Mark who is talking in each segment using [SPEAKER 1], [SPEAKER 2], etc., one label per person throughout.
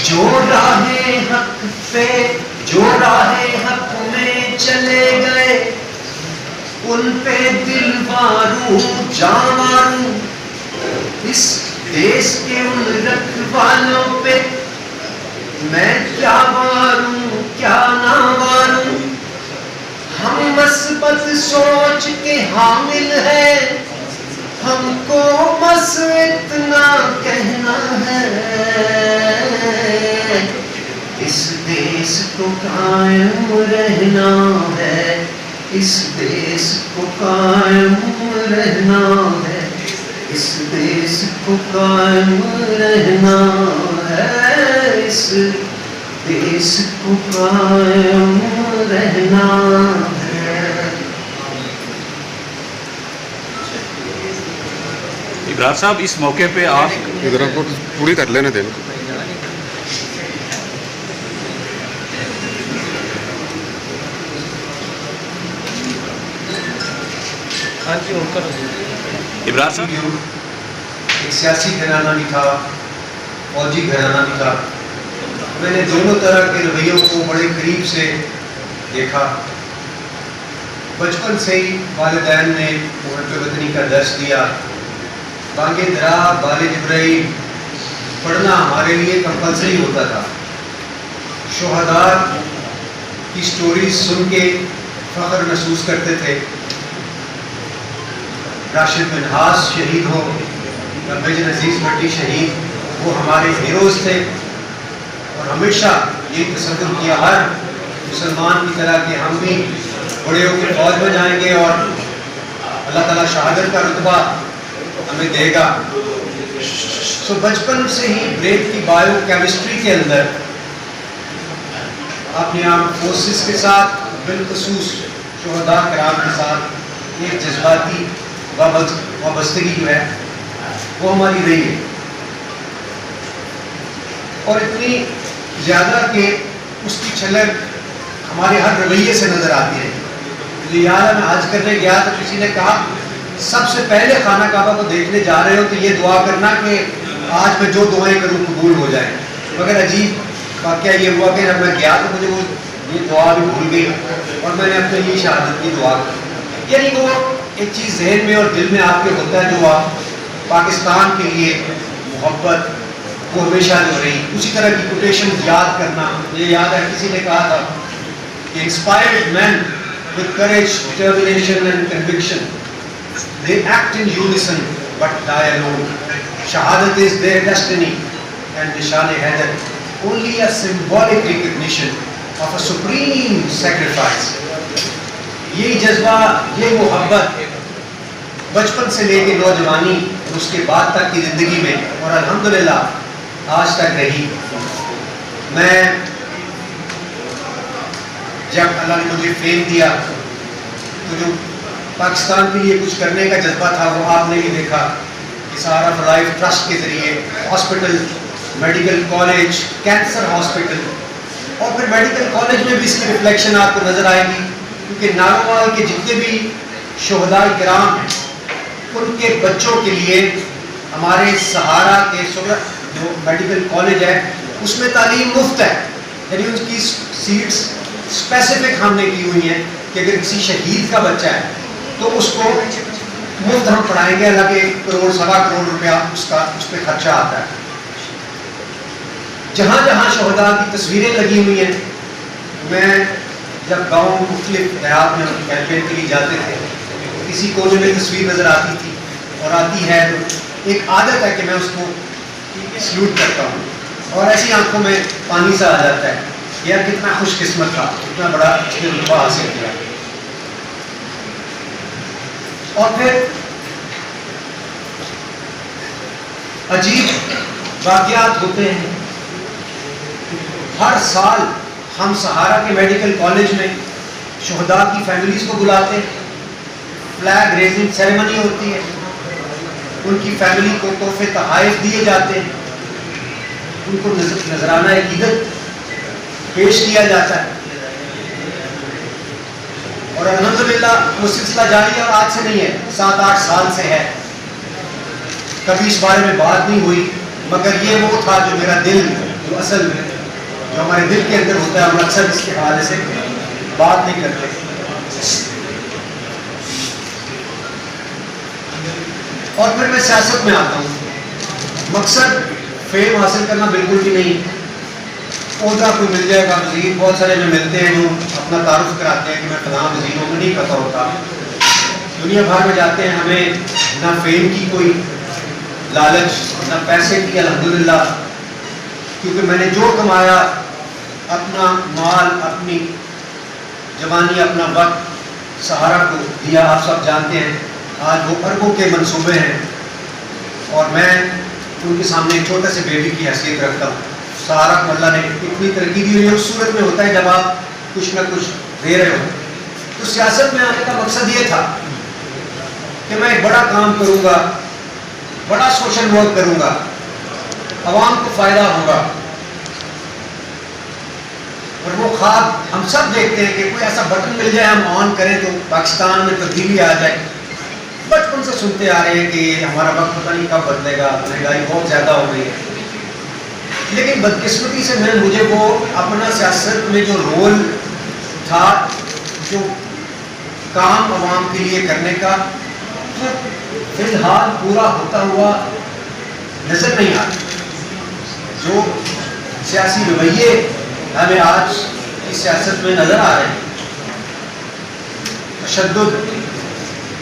[SPEAKER 1] جو راہ حق پہ جو راہ حق میں چلے گئے ان پہ دل ماروں جان ماروں، اس دیس کے ان رکھوالوں پہ میں کیا ماروں کیا نہ ماروں. ہم مثبت سوچ کے حامل ہیں، ہم کو بس اتنا کہنا ہے، اس دیس کو قائم رہنا ہے، اس دیس کو قائم رہنا ہے، اس دیس کو قائم رہنا ہے، اس دیس کو قائم رہنا ہے.
[SPEAKER 2] ابرار صاحب اس موقع پہ آپ
[SPEAKER 3] ادھر آپ کو پوری کر لینے دیں.
[SPEAKER 2] ابرار صاحب
[SPEAKER 1] ایک سیاسی گھرانہ بھی تھا، فوجی گھرانہ بھی تھا. میں نے دونوں طرح کے رویوں کو بڑے قریب سے دیکھا. بچپن سے ہی والدین نے محب وطنی کا درس دیا. بانگ درا بال جبرائیل پڑھنا ہمارے لیے کمپلسری ہوتا تھا. شہداء کی سٹوریز سن کے فخر محسوس کرتے تھے. راشد منہاس شہید ہو یا میجر عزیز بھٹی شہید، وہ ہمارے ہیروز تھے. اور ہمیشہ یہ تصور کیا ہر مسلمان کی طرح کہ ہم بھی بڑے ہو کے فوج میں جائیں گے اور اللہ تعالیٰ شہادت کا رتبہ ہمیں دے گا. سو بچپن سے ہی بریک کی بایو کیمسٹری کے اندر اپنے آپ فورسز کے ساتھ بالخصوص شہداء کرام کے ساتھ ایک جذباتی وابستگی جو ہے وہ ہماری رہی ہے، اور اتنی زیادہ کہ اس کی چھلک ہمارے ہر رویے سے نظر آتی ہے. مجھے یاد ہے میں حج کرنے گیا تو کسی نے کہا سب سے پہلے خانہ کعبہ کو دیکھنے جا رہے ہو تو یہ دعا کرنا کہ آج میں جو دعائیں کروں قبول ہو جائیں. مگر عجیب واقعہ یہ ہوا کہ جب میں گیا تو مجھے وہ یہ دعا بھی بھول گئی اور میں نے اپنے لیے شہادت کی دعا کی. یعنی وہ ایک چیز ذہن میں اور دل میں آپ کے ہوتا ہے جو آپ پاکستان کے لیے محبت وہ ہمیشہ جو رہی. اسی طرح کی کوٹیشن یاد کرنا. مجھے یاد ہے کسی نے کہا تھا کہ inspired man with courage, determination and conviction, they act in unison but die alone. Shahadat is their destiny and Nishan-e-Haidar only a symbolic recognition of a supreme sacrifice. یہی جذبہ، یہ محبت بچپن سے لے کے نوجوانی اور اس کے بعد تک کی زندگی میں اور الحمدللہ آج تک رہی. میں جب اللہ نے مجھے فیم دیا تو جو پاکستان کے لیے کچھ کرنے کا جذبہ تھا وہ آپ نے بھی دیکھا کہ سہارا فار لائف ٹرسٹ کے ذریعے hospital, medical college, cancer hospital, اور پھر میڈیکل کالج میں بھی اس کی ریفلیکشن آپ کو نظر آئے گی کیونکہ ناروال کے جتنے بھی شہداء کرام ہیں ان کے بچوں کے لیے ہمارے سہارا کے جو میڈیکل کالج ہے اس میں تعلیم مفت ہے. یعنی ان کی سیٹس اسپیسیفک ہم نے کی ہوئی ہیں کہ اگر کسی شہید کا بچہ ہے تو اس کو مفت ہم پڑھائیں گے. حالانکہ 1 کروڑ سوا کروڑ روپیہ اس پہ خرچہ آتا ہے. جہاں جہاں شہداء کی تصویریں لگی ہوئی ہیں، میں جب گاؤں مختلف دیہات میں کیمپین کے لیے جاتے تھے کسی کونے میں تصویر نظر آتی تھی اور آتی ہے تو ایک عادت ہے کہ میں اس کو سلوٹ کرتا ہوں اور ایسی آنکھوں میں پانی سا آ جاتا ہے. یار کتنا خوش قسمت تھا، کتنا بڑا اس نے رتبہ حاصل کیا. اور پھر عجیب واقعات ہوتے ہیں. ہر سال ہم سہارا کے میڈیکل کالج میں شہداء کی فیملیز کو بلاتے ہیں، فلیگ ریزنگ سیریمنی ہوتی ہے، ان کی فیملی کو تحفے تحائف دیے جاتے ہیں، ان کو نذرانہ عقیدت پیش کیا جاتا ہے. اور الحمدللہ وہ سلسلہ جاری ہے اور آج سے نہیں ہے، 7-8 سال سے ہے. کبھی اس بارے میں بات نہیں ہوئی مگر یہ وہ تھا جو میرا دل جو اصل میں جو ہمارے دل کے اندر ہوتا ہے، ہم اکثر اس کے حوالے سے بات نہیں کرتے. اور پھر میں سیاست میں آتا ہوں. مقصد فیم حاصل کرنا بالکل بھی نہیں. عہدہ کوئی مل جائے گا، وزیر بہت سارے میں ملتے ہیں جو اپنا تعارف کراتے ہیں کہ میں فلاں وزیر ہوں، نہیں پتہ ہوتا. دنیا بھر میں جاتے ہیں، ہمیں نہ فیم کی کوئی لالچ نہ پیسے کی، الحمدللہ، کیونکہ میں نے جو کمایا اپنا مال، اپنی جوانی، اپنا وقت سہارا کو دیا. آپ سب جانتے ہیں آج وہ اربوں کے منصوبے ہیں اور میں ان کے سامنے ایک چھوٹے سے بیبی کی حیثیت رکھتا ہوں. سہارا کو اللہ نے اتنی ترقی دی ہوئی ہے، اس صورت میں ہوتا ہے جب آپ کچھ نہ کچھ دے رہے ہو. تو سیاست میں آنے کا مقصد یہ تھا کہ میں ایک بڑا کام کروں گا، بڑا سوشل ورک کروں گا، عوام کو فائدہ ہوگا. اور وہ خواب ہم سب دیکھتے ہیں کہ کوئی ایسا بٹن مل جائے، ہم آن کریں تو پاکستان میں تبدیلی آ جائے. بچپن سے سنتے آ رہے ہیں کہ ہمارا وقت پتہ نہیں کب بدلے گا، مہنگائی بہت زیادہ ہو گئی ہے. لیکن بدقسمتی سے مجھے وہ اپنا سیاست میں جو رول تھا، جو کام عوام کے لیے کرنے کا، وہ فی الحال پورا ہوتا ہوا نظر نہیں آتا. جو سیاسی رویے ہمیں آج کی سیاست میں نظر آ رہے ہیں، تشدد،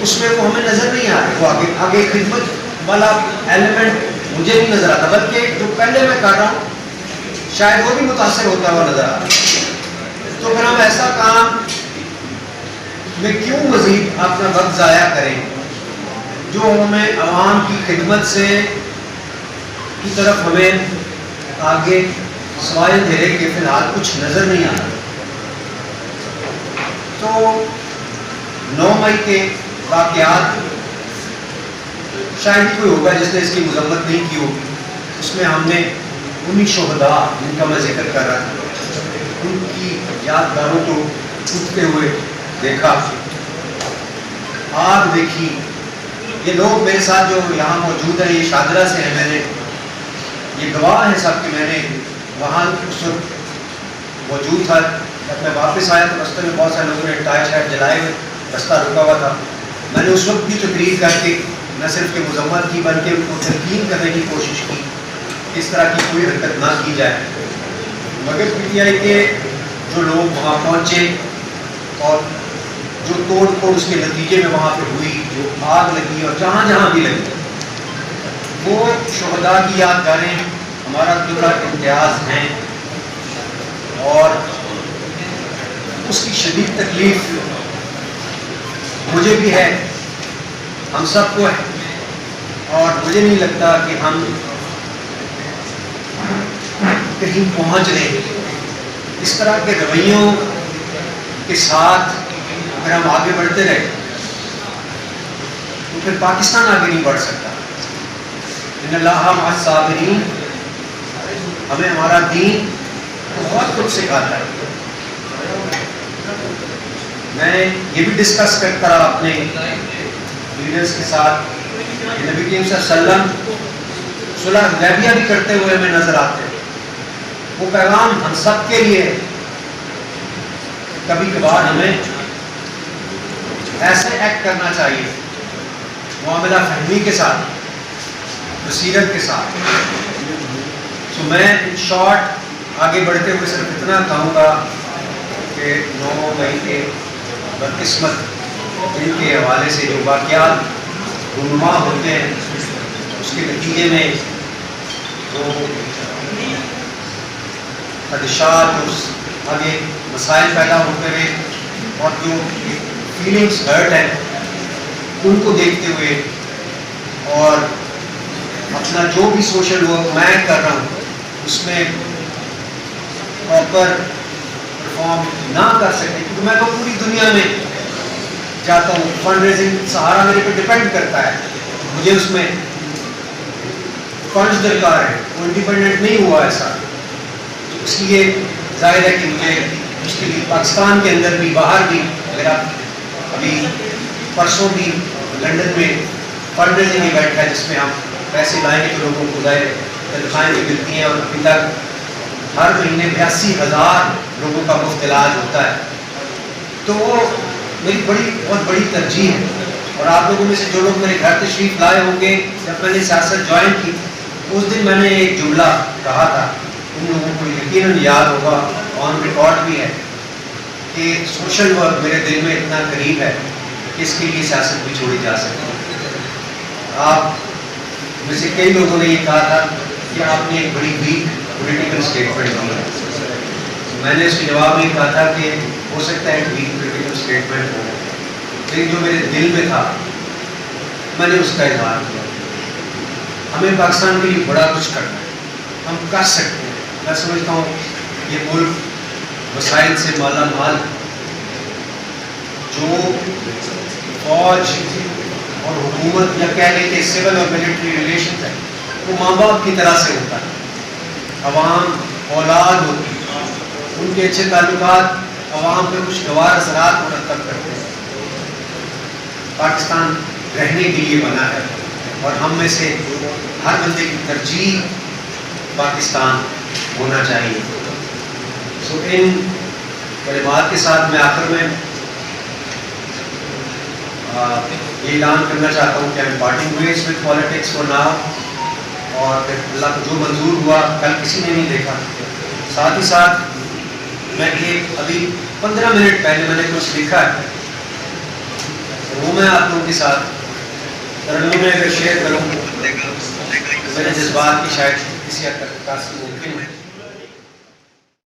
[SPEAKER 1] اس میں وہ ہمیں نظر نہیں آ رہے. وہ آگے خدمت والا ایلیمنٹ مجھے نہیں نظر آتا، بلکہ جو پہلے میں کر رہا ہوں شاید وہ بھی متاثر ہوتا ہوا نظر آ رہا ہے. تو پھر ہم ایسا کام میں کیوں مزید اپنا وقت ضائع کریں جو ہمیں عوام کی خدمت سے کی طرف ہمیں آگے سوائے اندھیرے کے فی الحال کچھ نظر نہیں آ رہا. تو 9 مئی کے واقعات شاید ہی کوئی ہوگا جس نے اس کی مذمت نہیں کی ہوگی. اس میں ہم نے انہی شہداء جن کا میں ذکر کر رہا تھا، ان کی یادگاروں کو ٹوٹتے ہوئے دیکھا، آگ دیکھی. یہ لوگ میرے ساتھ جو یہاں موجود ہیں، یہ شاہدرہ سے ہیں، میں نے یہ گواہ ہیں سب کہ میں نے وہاں اس وقت موجود تھا. جب میں واپس آیا تو رستے میں بہت سارے لوگوں نے ٹائر شائر جلائے ہوئے، رستہ رکا ہوا تھا. میں نے اس وقت بھی تقریر کر کے نہ صرف کہ مذمت کی بلکہ ان کو تلقین کرنے کی کوشش کی، اس طرح کی کوئی حرکت نہ کی جائے. مگر پی ٹی آئی کے جو لوگ وہاں پہنچے اور جو توڑ پھوڑ اس کے نتیجے میں وہاں پہ ہوئی، جو آگ لگی اور جہاں جہاں بھی لگی، وہ شہداء کی یادگاریں ہمارا دورہ امتیاز ہیں. اور اس کی شدید تکلیف مجھے بھی ہے، ہم سب کو ہے. اور مجھے نہیں لگتا کہ ہم کہیں پہنچ رہے. اس طرح کے رویوں کے ساتھ اگر ہم آگے بڑھتے رہے تو پھر پاکستان آگے نہیں بڑھ سکتا. ان اللہ مع الصابرین، ہمیں ہمارا دین بہت کچھ سکھاتا ہے. میں یہ بھی ڈسکس کرتا رہا اپنے لیڈرز کے ساتھ کہ نبی کریم صلی اللہ علیہ وسلم صلح حدیبیہ بھی کرتے ہوئے ہمیں نظر آتے ہیں. وہ پیغام ہم سب کے لیے ہے. کبھی کبھار ہمیں ایسے ایکٹ کرنا چاہیے معاملہ فہمی کے ساتھ، بصیرت کے ساتھ. تو میں ان شارٹ آگے بڑھتے ہوئے صرف اتنا کہوں گا کہ 9 مئی کے بدقسمت ان کے حوالے سے جو واقعات رونما ہوتے ہیں، اس کے نتیجے میں جو خدشات، اس آگے مسائل پیدا ہوتے ہیں اور جو فیلنگس ہرٹ ہیں، ان کو دیکھتے ہوئے اور اپنا جو بھی سوشل ورک میں کر رہا ہوں اس میں پراپر پرفارم نہ کر سکے، کیونکہ میں تو پوری دنیا میں جاتا ہوں. فنڈ ریزنگ سہارا میرے پہ ڈپینڈ کرتا ہے، مجھے اس میں فنڈز درکار ہے، وہ انڈیپینڈنٹ نہیں ہوا ایسا. اس لیے ظاہر ہے کہ مجھے اس کے لیے پاکستان کے اندر بھی باہر بھی، میرا ابھی پرسوں بھی لنڈن میں فنڈ ریزنگ ایونٹ ہے جس میں ہم پیسے لائیں گے تو لوگوں کو ظاہر تنخواہیں بھی ملتی ہیں. اور ابھی تک ہر مہینے 82,000 لوگوں کا مفت علاج ہوتا ہے. تو وہ میری بہت بڑی ترجیح ہے. اور آپ لوگوں میں سے جو لوگ میرے گھر تشریف لائے ہوں گے جب میں نے سیاست جوائن کی اس دن میں نے ایک جملہ کہا تھا, ان لوگوں کو یقیناً یاد ہوگا, آن ریکارڈ بھی ہے, کہ سوشل ورک میرے دل میں اتنا قریب ہے کہ اس کے لیے سیاست بھی چھوڑی جا سکتی ہے. آپ میں سے کئی لوگوں نے یہ کہا تھا کہ آپ نے ایک بڑی ویک پولیٹیکل اسٹیٹمنٹ دی ہے. میں نے اس کے جواب میں کہا تھا کہ ہو سکتا ہے ایک ویک پولیٹیکل اسٹیٹمنٹ ہو, لیکن جو میرے دل میں تھا میں نے اس کا اظہار کیا. ہمیں پاکستان کے لیے بڑا کچھ کرنا ہے, ہم کر سکتے ہیں. میں سمجھتا ہوں یہ ملک وسائل سے مالا مال, جو فوج اور حکومت یا کہہ لیں کہ سول اور ملٹری ریلیشن ہے وہ ماں باپ کی طرح سے ہوتا ہے. عوام اولاد ہوتی ہے, ان کے اچھے تعلقات عوام پہ خوشگوار اثرات مرتب کرتے ہیں. پاکستان رہنے کے لیے بنا ہے اور ہم میں سے ہر بندے کی ترجیح پاکستان ہونا چاہیے. سو ان کلمات کے ساتھ میں آخر میں یہ اعلان کرنا چاہتا ہوں کہ parting ways with politics for now, اور پھر اللہ کو جو منظور ہوا کل کسی نے نہیں دیکھا. ساتھ ہی ساتھ میں ایک ابھی 15 منٹ پہلے میں نے کچھ لکھا ہے, وہ میں آپ لوگوں کے ساتھ ترنم میں اگر شیئر کروں میرے جذبات کی شاید کسی حد تک تاثیر ممکن ہے.